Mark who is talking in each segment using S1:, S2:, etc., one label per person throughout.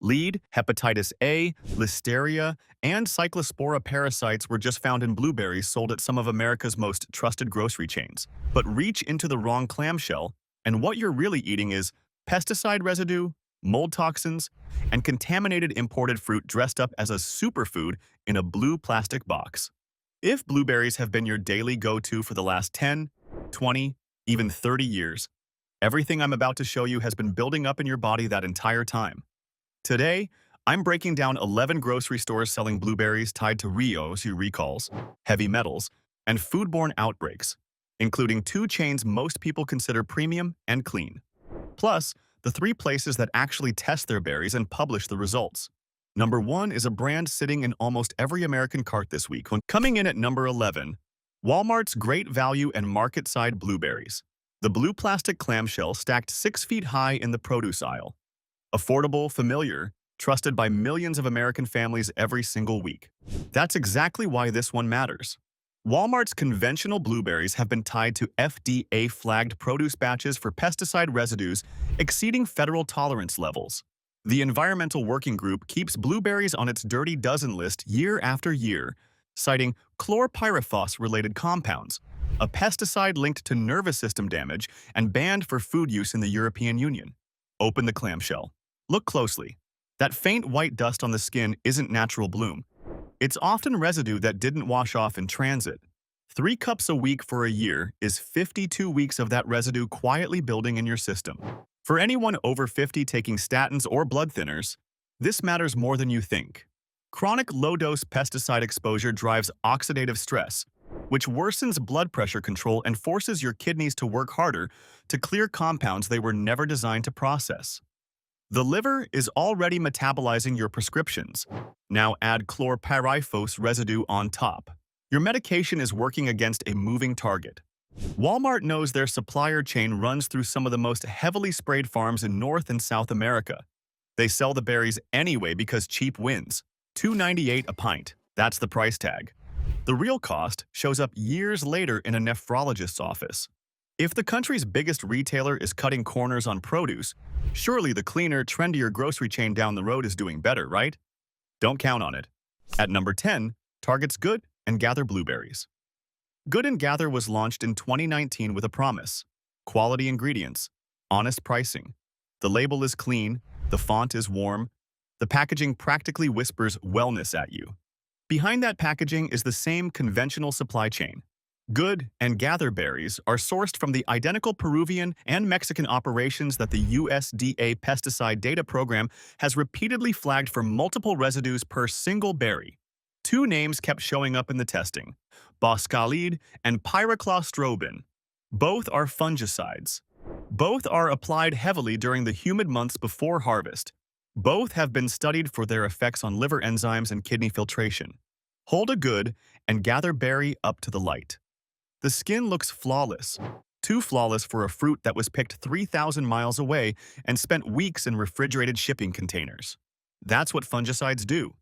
S1: Lead, hepatitis A, listeria, and Cyclospora parasites were just found in blueberries sold at some of America's most trusted grocery chains. But reach into the wrong clamshell, and what you're really eating is pesticide residue, mold toxins, and contaminated imported fruit dressed up as a superfood in a blue plastic box. If blueberries have been your daily go-to for the last 10, 20, even 30 years, everything I'm about to show you has been building up in your body that entire time. Today, I'm breaking down 11 grocery stores selling blueberries tied to RIOs, recalls, heavy metals, and foodborne outbreaks, including two chains most people consider premium and clean. Plus, the three places that actually test their berries and publish the results. Number 1 is a brand sitting in almost every American cart this week. Coming in at number 11, Walmart's Great Value and Market-Side Blueberries. The blue plastic clamshell stacked 6 feet high in the produce aisle. Affordable, familiar, trusted by millions of American families every single week. That's exactly why this one matters. Walmart's conventional blueberries have been tied to FDA-flagged produce batches for pesticide residues exceeding federal tolerance levels. The Environmental Working Group keeps blueberries on its dirty dozen list year after year, citing chlorpyrifos-related compounds, a pesticide linked to nervous system damage and banned for food use in the European Union. Open the clamshell. Look closely. That faint white dust on the skin isn't natural bloom. It's often residue that didn't wash off in transit. 3 cups a week for a year is 52 weeks of that residue quietly building in your system. For anyone over 50 taking statins or blood thinners, this matters more than you think. Chronic low-dose pesticide exposure drives oxidative stress, which worsens blood pressure control and forces your kidneys to work harder to clear compounds they were never designed to process. The liver is already metabolizing your prescriptions. Now add chlorpyrifos residue on top. Your medication is working against a moving target. Walmart knows their supplier chain runs through some of the most heavily sprayed farms in North and South America. They sell the berries anyway because cheap wins. $2.98 a pint. That's the price tag. The real cost shows up years later in a nephrologist's office. If the country's biggest retailer is cutting corners on produce, surely the cleaner, trendier grocery chain down the road is doing better, right? Don't count on it. At number 10, Target's Good and Gather Blueberries. Good and Gather was launched in 2019 with a promise: quality ingredients, honest pricing. The label is clean, the font is warm, the packaging practically whispers wellness at you. Behind that packaging is the same conventional supply chain. Good and Gather berries are sourced from the identical Peruvian and Mexican operations that the USDA Pesticide Data Program has repeatedly flagged for multiple residues per single berry. 2 names kept showing up in the testing: boscalide and pyraclostrobin. Both are fungicides. Both are applied heavily during the humid months before harvest. Both have been studied for their effects on liver enzymes and kidney filtration. Hold a Good and Gather berry up to the light. The skin looks flawless, too flawless for a fruit that was picked 3,000 miles away and spent weeks in refrigerated shipping containers. That's what fungicides do.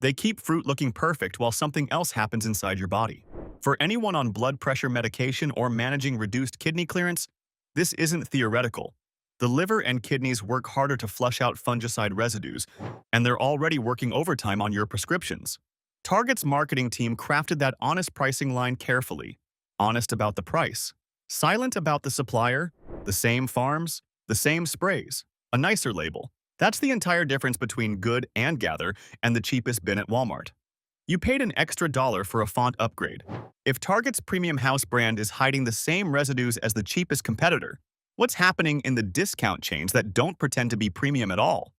S1: They keep fruit looking perfect while something else happens inside your body. For anyone on blood pressure medication or managing reduced kidney clearance, this isn't theoretical. The liver and kidneys work harder to flush out fungicide residues, and they're already working overtime on your prescriptions. Target's marketing team crafted that honest pricing line carefully. Honest about the price, silent about the supplier, the same farms, the same sprays, a nicer label. That's the entire difference between Good and Gather and the cheapest bin at Walmart. You paid an extra $1 for a font upgrade. If Target's premium house brand is hiding the same residues as the cheapest competitor, what's happening in the discount chains that don't pretend to be premium at all?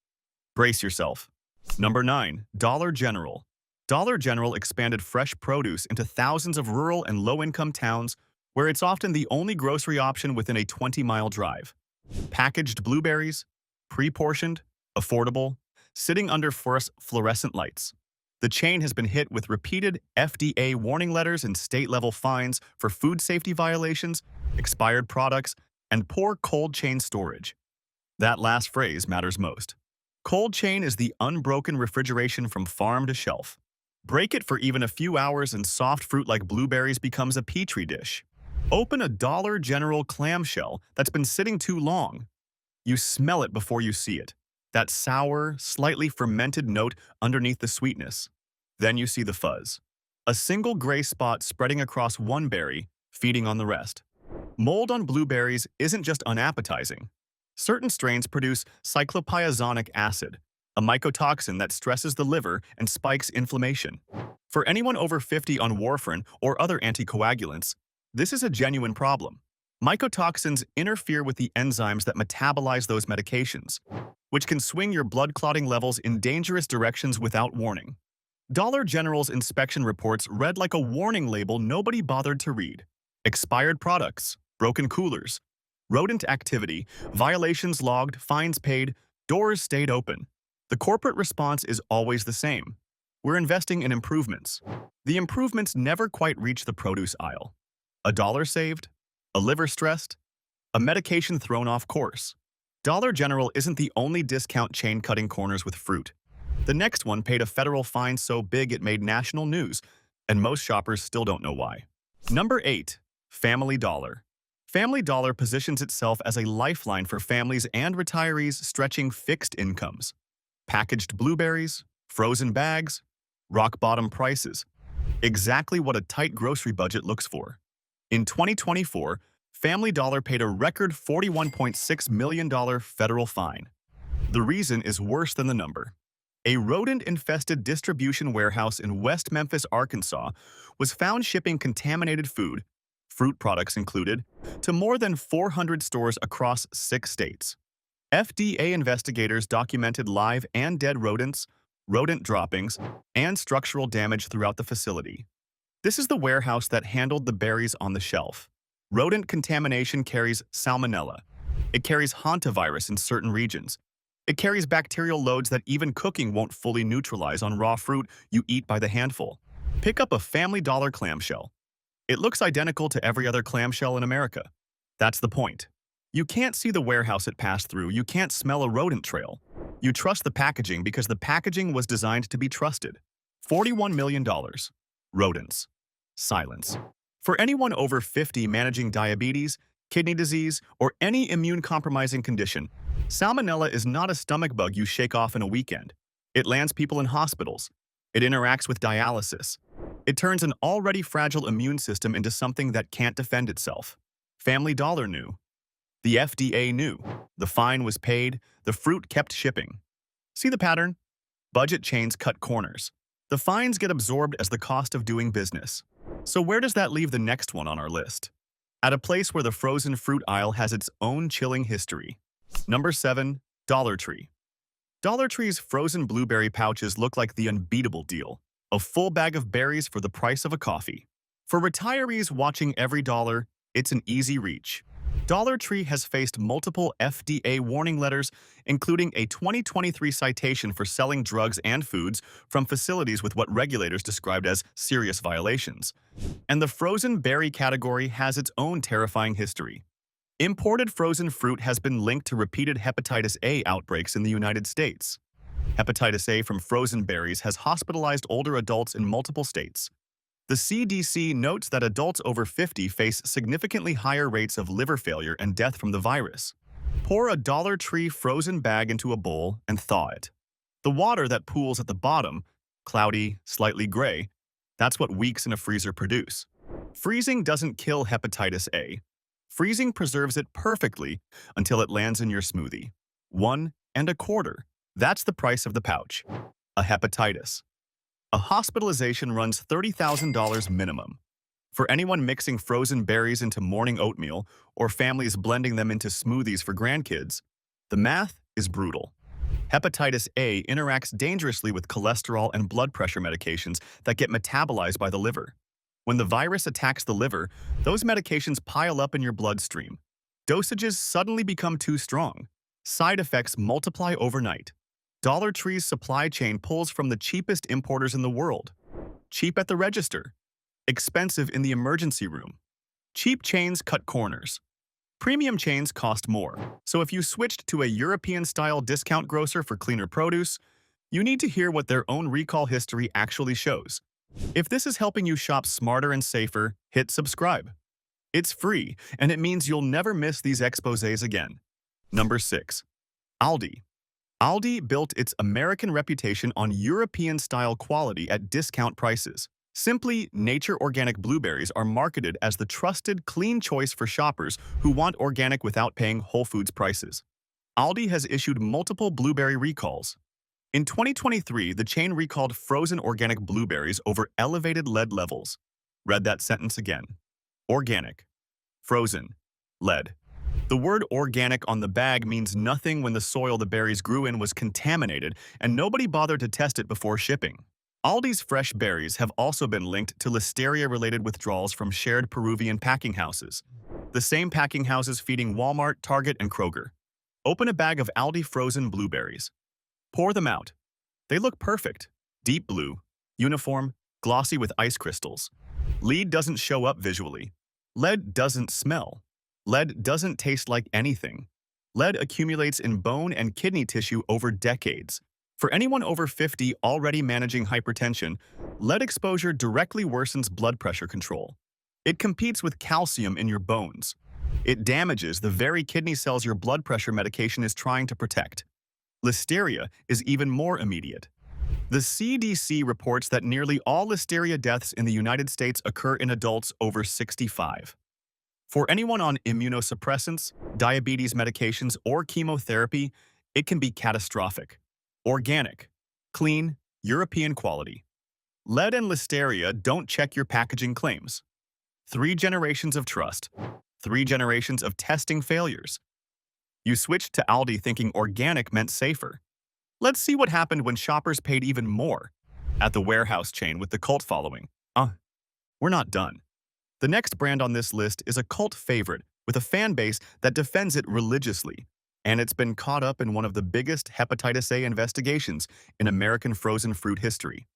S1: Brace yourself. Number 9, Dollar General. Dollar General expanded fresh produce into thousands of rural and low-income towns where it's often the only grocery option within a 20-mile drive. Packaged blueberries, pre-portioned, affordable, sitting under fluorescent lights. The chain has been hit with repeated FDA warning letters and state-level fines for food safety violations, expired products, and poor cold chain storage. That last phrase matters most. Cold chain is the unbroken refrigeration from farm to shelf. Break it for even a few hours and soft fruit like blueberries becomes a petri dish. Open a Dollar General clamshell that's been sitting too long. You smell it before you see it. That sour, slightly fermented note underneath the sweetness. Then you see the fuzz. A single gray spot spreading across one berry, feeding on the rest. Mold on blueberries isn't just unappetizing. Certain strains produce cyclopyazonic acid, a mycotoxin that stresses the liver and spikes inflammation. For anyone over 50 on warfarin or other anticoagulants, this is a genuine problem. Mycotoxins interfere with the enzymes that metabolize those medications, which can swing your blood clotting levels in dangerous directions without warning. Dollar General's inspection reports read like a warning label nobody bothered to read. Expired products, broken coolers, rodent activity, violations logged, fines paid, doors stayed open. The corporate response is always the same. We're investing in improvements. The improvements never quite reach the produce aisle. A dollar saved? A liver stressed? A medication thrown off course? Dollar General isn't the only discount chain cutting corners with fruit. The next one paid a federal fine so big it made national news, and most shoppers still don't know why. Number 8. Family Dollar. Family Dollar positions itself as a lifeline for families and retirees stretching fixed incomes. Packaged blueberries, frozen bags, rock-bottom prices. Exactly what a tight grocery budget looks for. In 2024, Family Dollar paid a record $41.6 million federal fine. The reason is worse than the number. A rodent-infested distribution warehouse in West Memphis, Arkansas, was found shipping contaminated food, fruit products included, to more than 400 stores across 6 states. FDA investigators documented live and dead rodents, rodent droppings, and structural damage throughout the facility. This is the warehouse that handled the berries on the shelf. Rodent contamination carries salmonella. It carries hantavirus in certain regions. It carries bacterial loads that even cooking won't fully neutralize on raw fruit you eat by the handful. Pick up a Family Dollar clamshell. It looks identical to every other clamshell in America. That's the point. You can't see the warehouse it passed through. You can't smell a rodent trail. You trust the packaging because the packaging was designed to be trusted. $41 million. Rodents. Silence. For anyone over 50 managing diabetes, kidney disease, or any immune-compromising condition, salmonella is not a stomach bug you shake off in a weekend. It lands people in hospitals. It interacts with dialysis. It turns an already fragile immune system into something that can't defend itself. Family Dollar knew. The FDA knew. The fine was paid. The fruit kept shipping. See the pattern? Budget chains cut corners. The fines get absorbed as the cost of doing business. So where does that leave the next one on our list? At a place where the frozen fruit aisle has its own chilling history. Number 7. Dollar Tree. Dollar Tree's frozen blueberry pouches look like the unbeatable deal. A full bag of berries for the price of a coffee. For retirees watching every dollar, it's an easy reach. Dollar Tree has faced multiple FDA warning letters, including a 2023 citation for selling drugs and foods from facilities with what regulators described as serious violations. And the frozen berry category has its own terrifying history. Imported frozen fruit has been linked to repeated hepatitis A outbreaks in the United States. Hepatitis A from frozen berries has hospitalized older adults in multiple states. The CDC notes that adults over 50 face significantly higher rates of liver failure and death from the virus. Pour a Dollar Tree frozen bag into a bowl and thaw it. The water that pools at the bottom, cloudy, slightly gray, that's what weeks in a freezer produce. Freezing doesn't kill hepatitis A. Freezing preserves it perfectly until it lands in your smoothie. 1.25. That's the price of the pouch. A hepatitis. A hospitalization runs $30,000 minimum. For anyone mixing frozen berries into morning oatmeal or families blending them into smoothies for grandkids, the math is brutal. Hepatitis A interacts dangerously with cholesterol and blood pressure medications that get metabolized by the liver. When the virus attacks the liver, those medications pile up in your bloodstream. Dosages suddenly become too strong. Side effects multiply overnight. Dollar Tree's supply chain pulls from the cheapest importers in the world. Cheap at the register. Expensive in the emergency room. Cheap chains cut corners. Premium chains cost more. So if you switched to a European-style discount grocer for cleaner produce, you need to hear what their own recall history actually shows. If this is helping you shop smarter and safer, hit subscribe. It's free, and it means you'll never miss these exposés again. Number 6. Aldi. Aldi built its American reputation on European-style quality at discount prices. Simply, Nature Organic blueberries are marketed as the trusted, clean choice for shoppers who want organic without paying Whole Foods prices. Aldi has issued multiple blueberry recalls. In 2023, the chain recalled frozen organic blueberries over elevated lead levels. Read that sentence again. Organic, frozen, lead. The word organic on the bag means nothing when the soil the berries grew in was contaminated and nobody bothered to test it before shipping. Aldi's fresh berries have also been linked to listeria-related withdrawals from shared Peruvian packing houses. The same packing houses feeding Walmart, Target, and Kroger. Open a bag of Aldi frozen blueberries. Pour them out. They look perfect. Deep blue, uniform, glossy with ice crystals. Lead doesn't show up visually. Lead doesn't smell. Lead doesn't taste like anything. Lead accumulates in bone and kidney tissue over decades. For anyone over 50 already managing hypertension, lead exposure directly worsens blood pressure control. It competes with calcium in your bones. It damages the very kidney cells your blood pressure medication is trying to protect. Listeria is even more immediate. The CDC reports that nearly all listeria deaths in the United States occur in adults over 65. For anyone on immunosuppressants, diabetes medications, or chemotherapy, it can be catastrophic. Organic, clean, European quality. Lead and listeria don't check your packaging claims. 3 generations of trust. 3 generations of testing failures. You switched to Aldi thinking organic meant safer. Let's see what happened when shoppers paid even more. At the warehouse chain with the cult following. We're not done. The next brand on this list is a cult favorite with a fan base that defends it religiously. And it's been caught up in one of the biggest hepatitis A investigations in American frozen fruit history.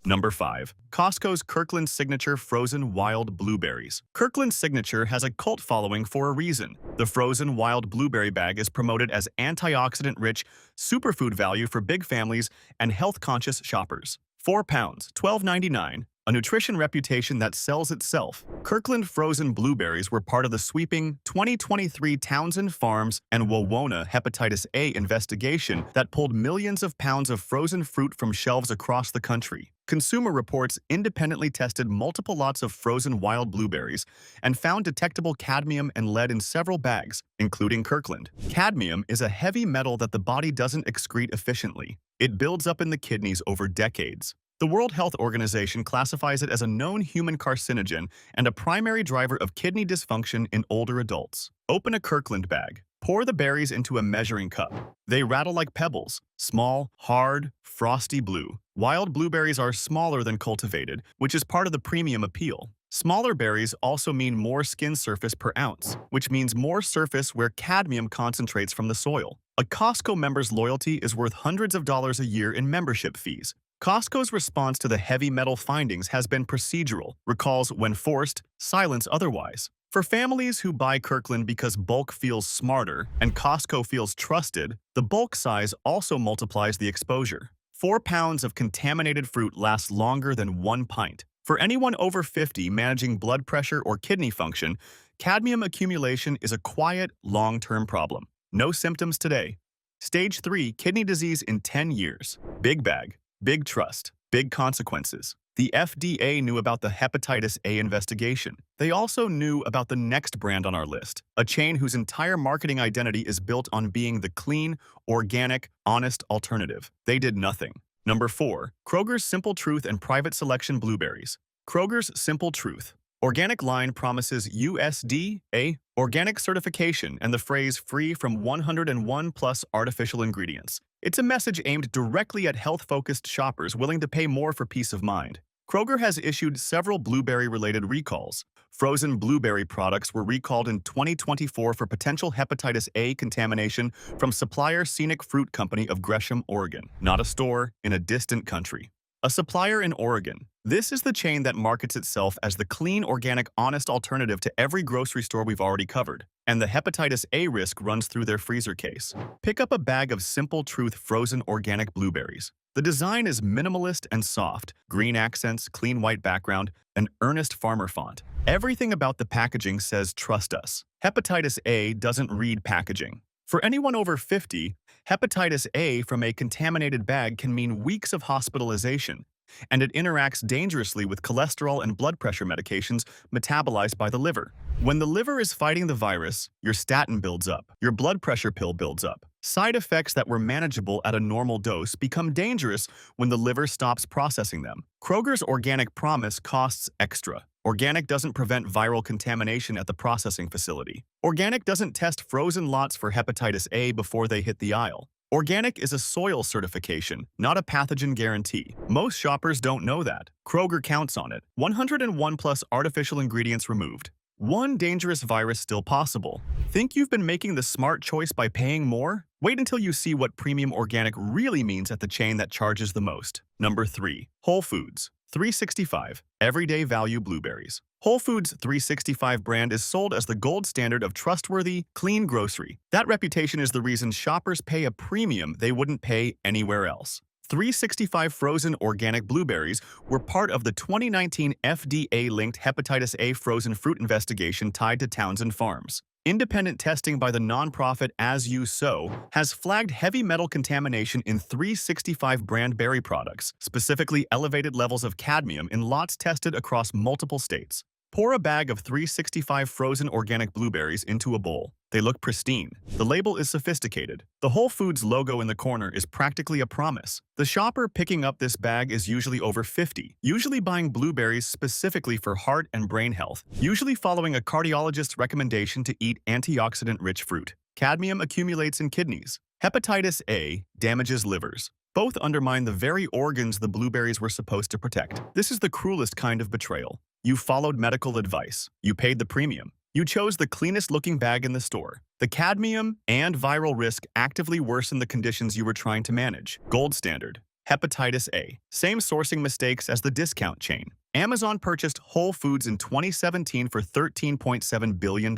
S1: Number 5. Costco's Kirkland Signature Frozen Wild Blueberries. Kirkland Signature has a cult following for a reason. The frozen wild blueberry bag is promoted as antioxidant-rich superfood value for big families and health-conscious shoppers. 4 pounds, $12.99, a nutrition reputation that sells itself. Kirkland frozen blueberries were part of the sweeping 2023 Townsend Farms and Wawona hepatitis A investigation that pulled millions of pounds of frozen fruit from shelves across the country. Consumer Reports independently tested multiple lots of frozen wild blueberries and found detectable cadmium and lead in several bags, including Kirkland. Cadmium is a heavy metal that the body doesn't excrete efficiently. It builds up in the kidneys over decades. The World Health Organization classifies it as a known human carcinogen and a primary driver of kidney dysfunction in older adults. Open a Kirkland bag. Pour the berries into a measuring cup. They rattle like pebbles, small, hard, frosty blue. Wild blueberries are smaller than cultivated, which is part of the premium appeal. Smaller berries also mean more skin surface per ounce, which means more surface where cadmium concentrates from the soil. A Costco member's loyalty is worth hundreds of dollars a year in membership fees. Costco's response to the heavy metal findings has been procedural, recalls when forced, silence otherwise. For families who buy Kirkland because bulk feels smarter and Costco feels trusted, the bulk size also multiplies the exposure. 4 pounds of contaminated fruit lasts longer than 1 pint. For anyone over 50 managing blood pressure or kidney function, cadmium accumulation is a quiet, long-term problem. No symptoms today. Stage 3 kidney disease in 10 years. Big bag. Big trust, big consequences. The FDA knew about the hepatitis A investigation. They also knew about the next brand on our list, a chain whose entire marketing identity is built on being the clean, organic, honest alternative. They did nothing. Number 4. Kroger's Simple Truth and Private Selection Blueberries. Kroger's Simple Truth. Organic line promises USDA organic certification and the phrase free from 101 plus artificial ingredients. It's a message aimed directly at health-focused shoppers willing to pay more for peace of mind. Kroger has issued several blueberry-related recalls. Frozen blueberry products were recalled in 2024 for potential hepatitis A contamination from supplier Scenic Fruit Company of Gresham, Oregon. Not a store in a distant country. A supplier in Oregon. This is the chain that markets itself as the clean, organic, honest alternative to every grocery store we've already covered. And the hepatitis A risk runs through their freezer case. Pick up a bag of Simple Truth frozen organic blueberries. The design is minimalist and soft, green accents, clean white background, an earnest farmer font. Everything about the packaging says trust us. Hepatitis A doesn't read packaging. For anyone over 50, Hepatitis A from a contaminated bag can mean weeks of hospitalization, and it interacts dangerously with cholesterol and blood pressure medications metabolized by the liver. When the liver is fighting the virus, your statin builds up, your blood pressure pill builds up. Side effects that were manageable at a normal dose become dangerous when the liver stops processing them. Kroger's Organic Promise costs extra. Organic doesn't prevent viral contamination at the processing facility. Organic doesn't test frozen lots for hepatitis A before they hit the aisle. Organic is a soil certification, not a pathogen guarantee. Most shoppers don't know that. Kroger counts on it. 101 plus artificial ingredients removed. One dangerous virus still possible. Think you've been making the smart choice by paying more? Wait until you see what premium organic really means at the chain that charges the most. Number 3. Whole Foods. 365. Everyday Value Blueberries. Whole Foods 365 brand is sold as the gold standard of trustworthy, clean grocery. That reputation is the reason shoppers pay a premium they wouldn't pay anywhere else. 365 frozen organic blueberries were part of the 2019 FDA-linked hepatitis A frozen fruit investigation tied to Townsend Farms. Independent testing by the nonprofit As You Sow has flagged heavy metal contamination in 365 brand berry products, specifically elevated levels of cadmium in lots tested across multiple states. Pour a bag of 365 frozen organic blueberries into a bowl. They look pristine. The label is sophisticated. The Whole Foods logo in the corner is practically a promise. The shopper picking up this bag is usually over 50, usually buying blueberries specifically for heart and brain health, usually following a cardiologist's recommendation to eat antioxidant-rich fruit. Cadmium accumulates in kidneys. Hepatitis A damages livers. Both undermine the very organs the blueberries were supposed to protect. This is the cruelest kind of betrayal. You followed medical advice. You paid the premium. You chose the cleanest-looking bag in the store. The cadmium and viral risk actively worsen the conditions you were trying to manage. Gold standard. Hepatitis A. Same sourcing mistakes as the discount chain. Amazon purchased Whole Foods in 2017 for $13.7 billion.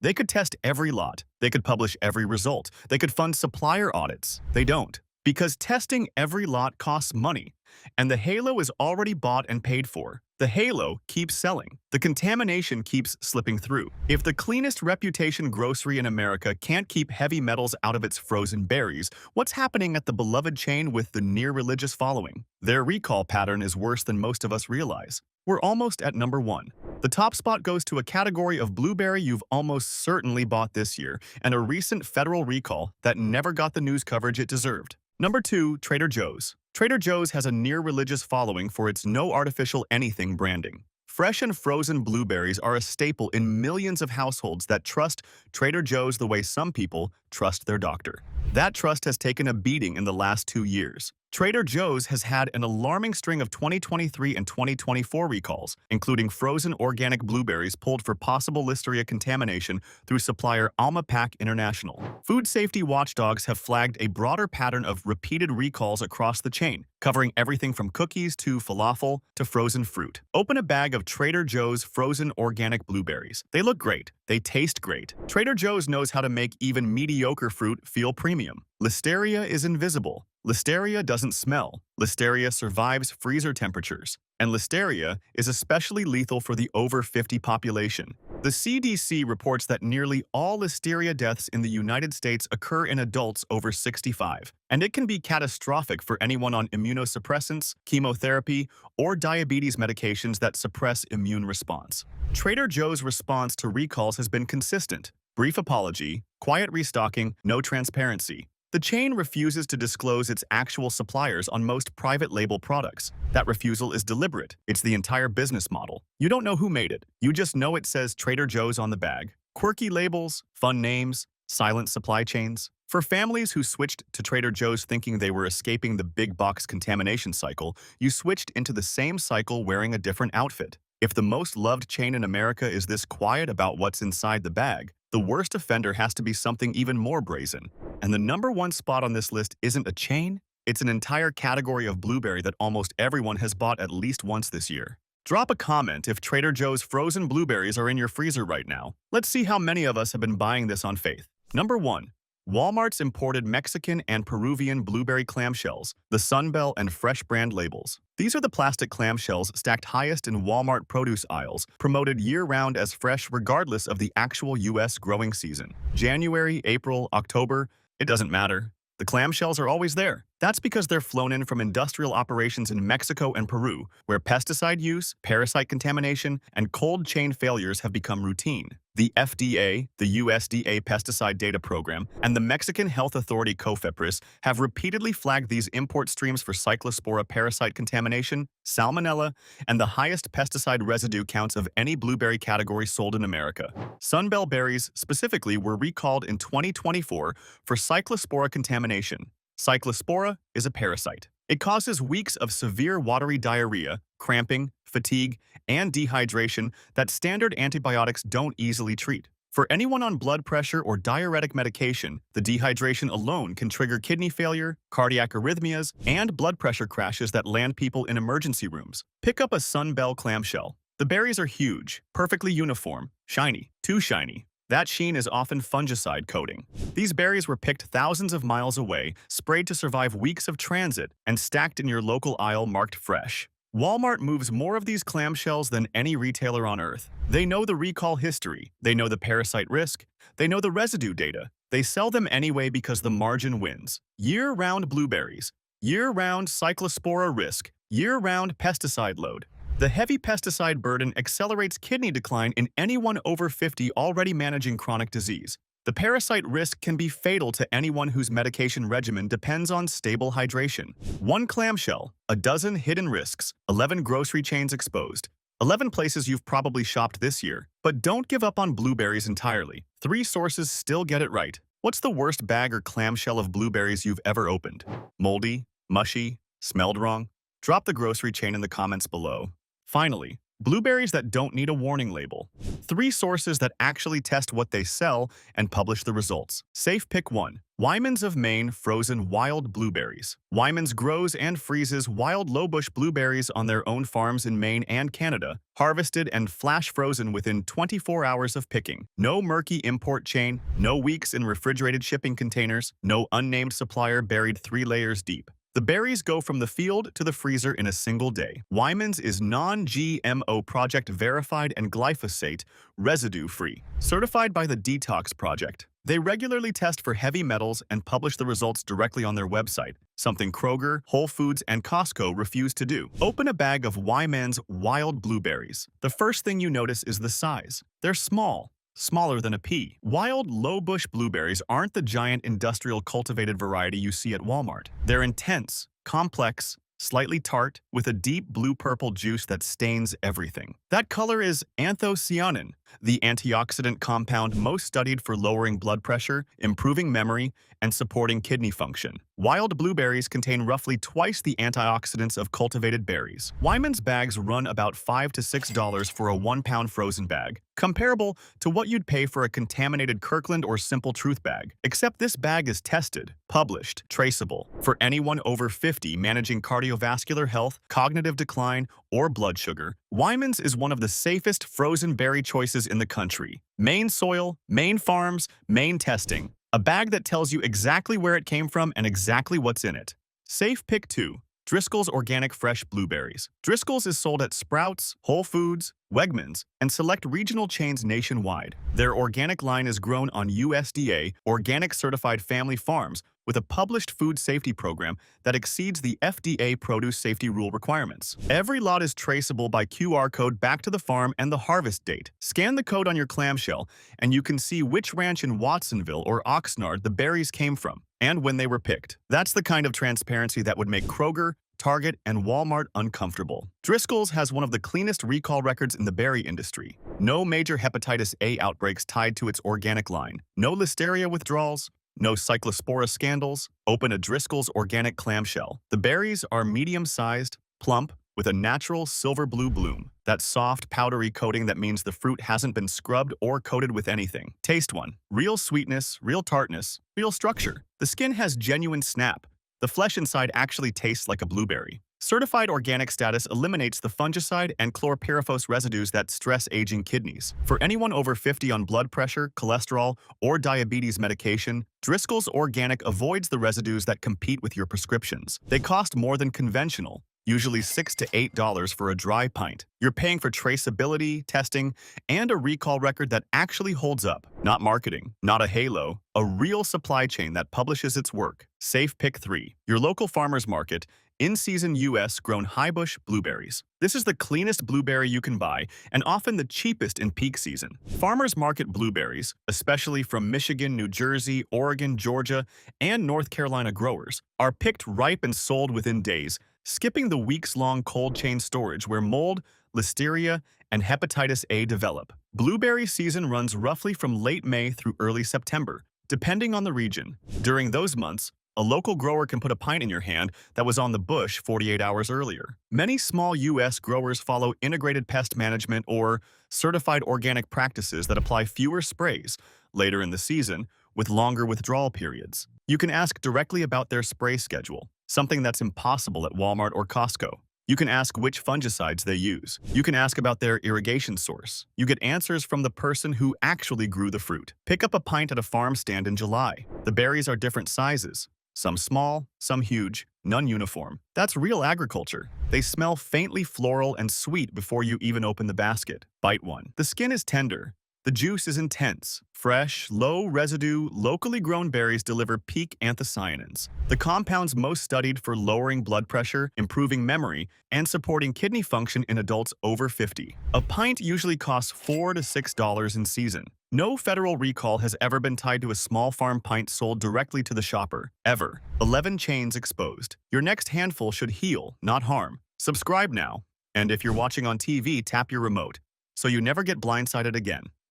S1: They could test every lot. They could publish every result. They could fund supplier audits. They don't. Because testing every lot costs money, and the halo is already bought and paid for. The halo keeps selling. The contamination keeps slipping through. If the cleanest reputation grocery in America can't keep heavy metals out of its frozen berries, what's happening at the beloved chain with the near-religious following? Their recall pattern is worse than most of us realize. We're almost at number 1. The top spot goes to a category of blueberry you've almost certainly bought this year, and a recent federal recall that never got the news coverage it deserved. Number 2, Trader Joe's. Trader Joe's has a near-religious following for its no artificial anything branding. Fresh and frozen blueberries are a staple in millions of households that trust Trader Joe's the way some people trust their doctor. That trust has taken a beating in the last 2 years. Trader Joe's has had an alarming string of 2023 and 2024 recalls, including frozen organic blueberries pulled for possible listeria contamination through supplier Almapak International. Food safety watchdogs have flagged a broader pattern of repeated recalls across the chain, covering everything from cookies to falafel to frozen fruit. Open a bag of Trader Joe's frozen organic blueberries. They look great. They taste great. Trader Joe's knows how to make even mediocre fruit feel premium. Listeria is invisible. Listeria doesn't smell. Listeria survives freezer temperatures. And listeria is especially lethal for the over 50 population. The CDC reports that nearly all listeria deaths in the United States occur in adults over 65, and it can be catastrophic for anyone on immunosuppressants, chemotherapy, or diabetes medications that suppress immune response. Trader Joe's response to recalls has been consistent. Brief apology, quiet restocking, no transparency. The chain refuses to disclose its actual suppliers on most private label products. That refusal is deliberate. It's the entire business model. You don't know who made it. You just know it says Trader Joe's on the bag. Quirky labels, fun names, silent supply chains. For families who switched to Trader Joe's thinking they were escaping the big box contamination cycle, you switched into the same cycle wearing a different outfit. If the most loved chain in America is this quiet about what's inside the bag, the worst offender has to be something even more brazen. And the number 1 spot on this list isn't a chain, it's an entire category of blueberry that almost everyone has bought at least once this year. Drop a comment if Trader Joe's frozen blueberries are in your freezer right now. Let's see how many of us have been buying this on faith. Number 1. Walmart's imported Mexican and Peruvian blueberry clamshells, the Sunbell and Fresh brand labels. These are the plastic clamshells stacked highest in Walmart produce aisles, promoted year-round as fresh regardless of the actual U.S. growing season. January, April, October, it doesn't matter. The The clamshells are always there. That's because they're flown in from industrial operations in Mexico and Peru, where pesticide use, parasite contamination, and cold chain failures have become routine. The FDA, the USDA Pesticide Data Program, and the Mexican Health Authority COFEPRIS have repeatedly flagged these import streams for Cyclospora parasite contamination, salmonella, and the highest pesticide residue counts of any blueberry category sold in America. Sunbell berries, specifically, were recalled in 2024 for Cyclospora contamination. Cyclospora is a parasite. It causes weeks of severe watery diarrhea, cramping, fatigue, and dehydration that standard antibiotics don't easily treat. For anyone on blood pressure or diuretic medication, the dehydration alone can trigger kidney failure, cardiac arrhythmias, and blood pressure crashes that land people in emergency rooms. Pick up a Sunbell clamshell. The berries are huge, perfectly uniform, shiny, too shiny. That sheen is often fungicide coating. These berries were picked thousands of miles away, sprayed to survive weeks of transit, and stacked in your local aisle marked fresh. Walmart moves more of these clamshells than any retailer on Earth. They know the recall history, they know the parasite risk, they know the residue data. They sell them anyway because the margin wins. Year-round blueberries, year-round cyclospora risk, year-round pesticide load. The heavy pesticide burden accelerates kidney decline in anyone over 50 already managing chronic disease. The parasite risk can be fatal to anyone whose medication regimen depends on stable hydration. One clamshell, a dozen hidden risks, 11 grocery chains exposed, 11 places you've probably shopped this year. But don't give up on blueberries entirely. 3 sources still get it right. What's the worst bag or clamshell of blueberries you've ever opened? Moldy? Mushy? Smelled wrong? Drop the grocery chain in the comments below. Finally, blueberries that don't need a warning label. 3 sources that actually test what they sell and publish the results. Safe pick 1. Wyman's of Maine frozen wild blueberries. Wyman's grows and freezes wild lowbush blueberries on their own farms in Maine and Canada, harvested and flash frozen within 24 hours of picking. No murky import chain, no weeks in refrigerated shipping containers, no unnamed supplier buried 3 layers deep. The berries go from the field to the freezer in a single day. Wyman's is non-GMO Project verified and glyphosate residue-free, certified by the Detox Project. They regularly test for heavy metals and publish the results directly on their website, something Kroger, Whole Foods, and Costco refuse to do. Open a bag of Wyman's wild blueberries. The first thing you notice is the size. They're small. Smaller than a pea. Wild low-bush blueberries aren't the giant industrial cultivated variety you see at Walmart. They're intense, complex, slightly tart, with a deep blue-purple juice that stains everything. That color is anthocyanin, the antioxidant compound most studied for lowering blood pressure, improving memory, and supporting kidney function. Wild blueberries contain roughly twice the antioxidants of cultivated berries. Wyman's bags run about $5 to $6 for a 1-pound frozen bag, comparable to what you'd pay for a contaminated Kirkland or Simple Truth bag. Except this bag is tested, published, traceable. For anyone over 50 managing cardiovascular health, cognitive decline, or blood sugar, Wyman's is one of the safest frozen berry choices in the country. Maine soil, Maine farms, Maine testing. A bag that tells you exactly where it came from and exactly what's in it. Safe pick 2. Driscoll's Organic Fresh Blueberries. Driscoll's is sold at Sprouts, Whole Foods, Wegmans, and select regional chains nationwide. Their organic line is grown on USDA organic certified family farms with a published food safety program that exceeds the FDA produce safety rule requirements. Every lot is traceable by QR code back to the farm and the harvest date. Scan the code on your clamshell, and you can see which ranch in Watsonville or Oxnard the berries came from, and when they were picked. That's the kind of transparency that would make Kroger, Target, and Walmart uncomfortable. Driscoll's has one of the cleanest recall records in the berry industry. No major hepatitis A outbreaks tied to its organic line. No listeria withdrawals. No Cyclospora scandals. Open a Driscoll's organic clamshell. The berries are medium-sized, plump, with a natural silver-blue bloom. That soft, powdery coating that means the fruit hasn't been scrubbed or coated with anything. Taste one. Real sweetness, real tartness, real structure. The skin has genuine snap. The flesh inside actually tastes like a blueberry. Certified organic status eliminates the fungicide and chlorpyrifos residues that stress aging kidneys. For anyone over 50 on blood pressure, cholesterol, or diabetes medication, Driscoll's Organic avoids the residues that compete with your prescriptions. They cost more than conventional, usually $6 to $8 for a dry pint. You're paying for traceability, testing, and a recall record that actually holds up. Not marketing, not a halo, a real supply chain that publishes its work. Safe Pick 3, your local farmer's market, in-season U.S. grown high-bush blueberries. This is the cleanest blueberry you can buy and often the cheapest in peak season. Farmers market blueberries, especially from Michigan, New Jersey, Oregon, Georgia, and North Carolina growers, are picked ripe and sold within days, skipping the weeks-long cold chain storage where mold, listeria, and hepatitis A develop. Blueberry season runs roughly from late May through early September, depending on the region. During those months, a local grower can put a pint in your hand that was on the bush 48 hours earlier. Many small U.S. growers follow integrated pest management or certified organic practices that apply fewer sprays later in the season with longer withdrawal periods. You can ask directly about their spray schedule, something that's impossible at Walmart or Costco. You can ask which fungicides they use. You can ask about their irrigation source. You get answers from the person who actually grew the fruit. Pick up a pint at a farm stand in July. The berries are different sizes. Some small, some huge, none uniform. That's real agriculture. They smell faintly floral and sweet before you even open the basket. Bite one. The skin is tender. The juice is intense. Fresh, low residue, locally grown berries deliver peak anthocyanins, the compounds most studied for lowering blood pressure, improving memory, and supporting kidney function in adults over 50. A pint usually costs $4 to $6 in season. No federal recall has ever been tied to a small farm pint sold directly to the shopper, ever. 11 chains exposed. Your next handful should heal, not harm. Subscribe now. And if you're watching on TV, tap your remote, so you never get blindsided again.